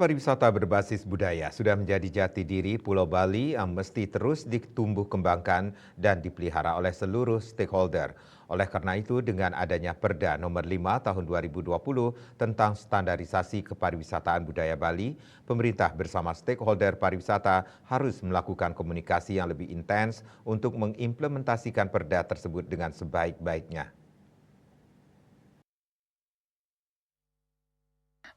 Pariwisata berbasis budaya sudah menjadi jati diri Pulau Bali yang mesti terus ditumbuh kembangkan dan dipelihara oleh seluruh stakeholder. Oleh karena itu, dengan adanya Perda Nomor 5 Tahun 2020 tentang standarisasi kepariwisataan budaya Bali, pemerintah bersama stakeholder pariwisata harus melakukan komunikasi yang lebih intens untuk mengimplementasikan perda tersebut dengan sebaik-baiknya.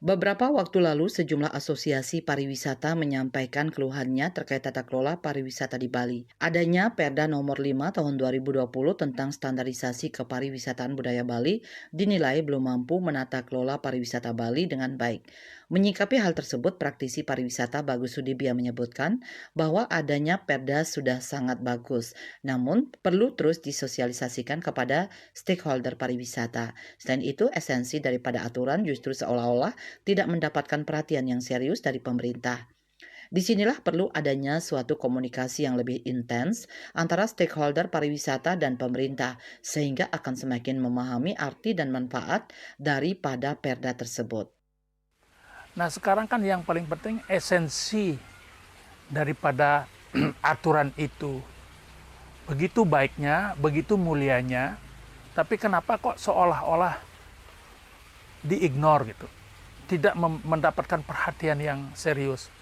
Beberapa waktu lalu, sejumlah asosiasi pariwisata menyampaikan keluhannya terkait tata kelola pariwisata di Bali. Adanya Perda Nomor 5 Tahun 2020 tentang standarisasi kepariwisataan budaya Bali dinilai belum mampu menata kelola pariwisata Bali dengan baik. Menyikapi hal tersebut, praktisi pariwisata Bagus Sudibya menyebutkan bahwa adanya Perda sudah sangat bagus, namun perlu terus disosialisasikan kepada stakeholder pariwisata. Selain itu, esensi daripada aturan justru seolah-olah tidak mendapatkan perhatian yang serius dari pemerintah. Disinilah perlu adanya suatu komunikasi yang lebih intens antara stakeholder pariwisata dan pemerintah, sehingga akan semakin memahami arti dan manfaat daripada perda tersebut. Nah sekarang kan yang paling penting esensi daripada aturan itu. Begitu baiknya, begitu mulianya, tapi kenapa kok seolah-olah diignore gitu. Tidak mendapatkan perhatian yang serius.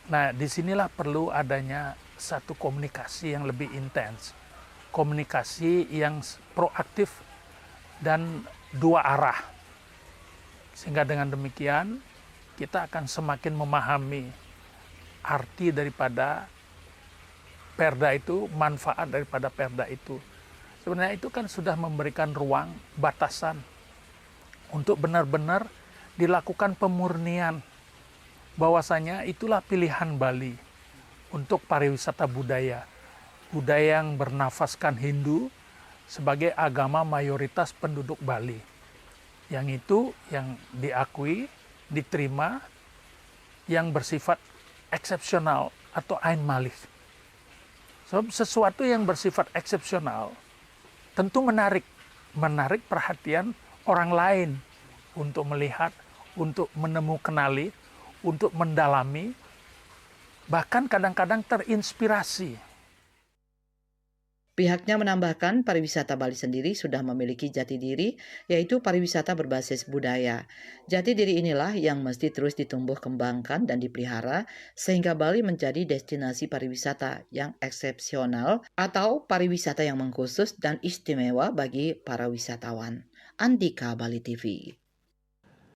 Nah disinilah perlu adanya satu komunikasi yang lebih intens. Komunikasi yang proaktif dan dua arah. Sehingga dengan demikian kita akan semakin memahami arti daripada perda itu, manfaat daripada perda itu. Sebenarnya itu kan sudah memberikan ruang, batasan untuk benar-benar dilakukan pemurnian bahwasanya itulah pilihan Bali untuk pariwisata budaya. Budaya yang bernafaskan Hindu sebagai agama mayoritas penduduk Bali. Yang itu yang diakui, diterima, yang bersifat eksepsional atau ain malih. Sebab sesuatu yang bersifat eksepsional tentu menarik perhatian orang lain untuk melihat, untuk menemukan, untuk mendalami, bahkan kadang-kadang terinspirasi. Pihaknya menambahkan pariwisata Bali sendiri sudah memiliki jati diri, yaitu pariwisata berbasis budaya. Jati diri inilah yang mesti terus ditumbuh kembangkan dan dipelihara sehingga Bali menjadi destinasi pariwisata yang eksepsional atau pariwisata yang mengkhusus dan istimewa bagi para wisatawan. Andika Bali TV.